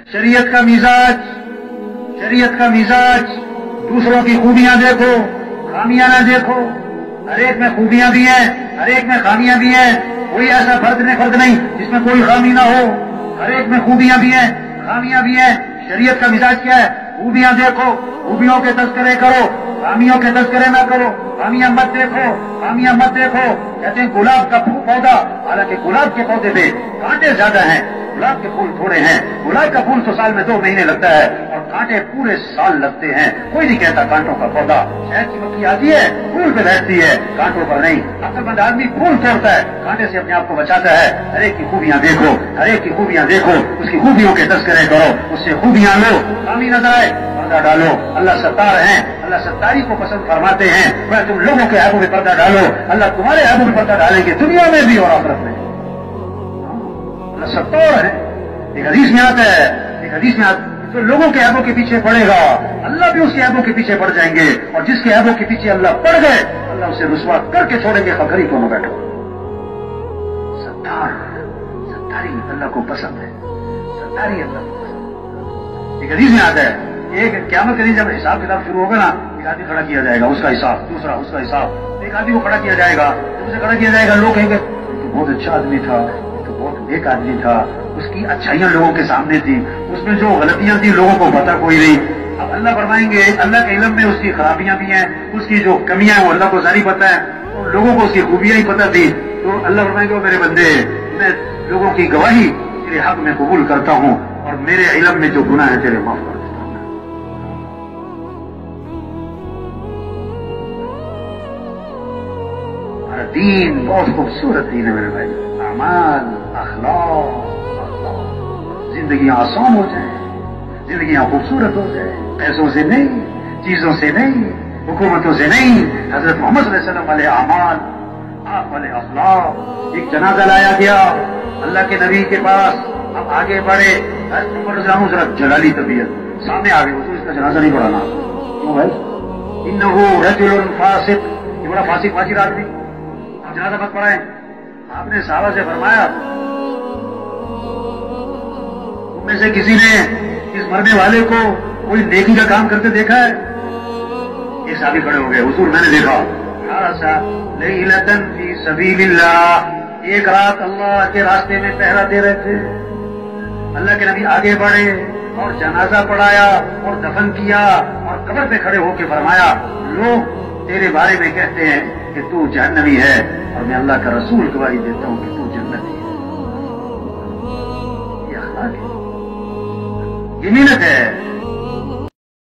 शरीयत का मिजाज दूसरों की खूबियां देखो, खामियां ना देखो। हर एक में खूबियां भी हैं, हर एक में खामियां भी हैं। कोई ऐसा फर्द नहीं जिसमें कोई खामी ना हो। हर एक में खूबियां भी हैं, खामियां भी हैं। शरीयत का मिजाज क्या है? खूबियां देखो, खूबियों के तस्करे करो, खामियों के तस्करे ना करो। खामियां मत देखो। कहते हैं गुलाब का पौधा, हालांकि गुलाब के पौधे पे कांटे ज्यादा हैं, गुलाब के फूल थोड़े हैं। गुलाब का फूल तो साल में 2 महीने लगता है और कांटे पूरे साल लगते हैं। कोई नहीं कहता कांटों का पौधा। शहद की मक्खी आती है, फूल पे बैठती है, कांटों पर नहीं। अक्लमंद आदमी फूल तोड़ता है, कांटे से अपने आप को बचाता है। हर एक की खूबियां देखो, उसकी खूबियों के तस्करे करो, उससे खूबियां लो। खामी नजर आए पर्दा डालो। अल्लाह सत्तार है, अल्लाह सत्तारी को पसंद फरमाते हैं। वह तुम लोगों के ऐबों में पर्दा डालो, अल्लाह तुम्हारे ऐबों में पर्दा डालेंगे, दुनिया में भी और आखिरत में। अल्लाह सत्तार है। एक हदीस में आता है, तो लोगों के ऐबों के पीछे पड़ेगा, अल्लाह भी उसके ऐबों के पीछे पड़ जाएंगे। और जिसके ऐबों के पीछे अल्लाह पड़ गए, अल्लाह उसे रुसवा करके छोड़ेंगे, खगरी को न बैठो। सत्तारी अल्लाह को पसंद है, सत्तारी अल्लाह को पसंद है। एक हदीस में आता है, एक क़यामत के दिन जब हिसाब किताब शुरू होगा ना, एक आदमी खड़ा किया जाएगा, उसका हिसाब, दूसरा उसका हिसाब। एक आदमी को खड़ा किया जाएगा, उसे खड़ा किया जाएगा, लोग कहेंगे तो बहुत अच्छा आदमी था, तो बहुत नेक आदमी था, उसकी अच्छाइयां लोगों के सामने थी, उसमें जो गलतियां थी लोगों को पता कोई नहीं। अब अल्लाह फरमाएंगे, अल्लाह के इल्म में उसकी खराबियां भी हैं, उसकी जो कमियां हैं वो अल्लाह को सारी पता है, तो लोगों को उसकी खूबियां ही पता थी। तो अल्लाह फरमाएंगे, मेरे बंदे, मैं लोगों की गवाही तेरे हक में कबूल करता हूं और मेरे इल्म में जो गुनाह है तेरे माफ कर देता हूं। हमारा दीन बहुत खूबसूरत दीन है मेरे भाई। अमाल, अखलाक, जिंदगियां आसान हो जाए, जिंदगियां खूबसूरत हो जाए, पैसों से नहीं, चीजों से नहीं, हुकूमतों से नहीं, हजरत मोहम्मद सल्लल्लाहु अलैहि वसल्लम वाले अमाल, आप वाले अखलाक। एक जनाजा लाया गया अल्लाह के नबी के पास, अब आगे बढ़े, जरा जलाली तबीयत सामने आ गई, उसको इसका जनाजा नहीं पढ़ाना। क्यों भाई? इन्नहु रजुलुन फासिक, ये बड़ा फासिक आदमी, आप जनाजा मत पढ़ाएं। आपने सहाबा से फरमाया, उनमें से किसी ने इस मरने वाले को कोई नेकी का काम करते देखा है? ये साहबी खड़े हो गए, हुजूर मैंने देखा, लैलतन फी सबीलिल्लाह, एक रात अल्लाह के रास्ते में पहरा दे रहे थे। अल्लाह के नबी आगे बढ़े और जनाजा पढ़ाया और दफन किया और कब्र पे खड़े होकर फरमाया, लोग तेरे बारे में कहते हैं कि तू जहन्नमी है और मैं अल्लाह का रसूल गवाही देता हूं कि तू जन्नती है। ये अखलाक है, ये मिन्नत है।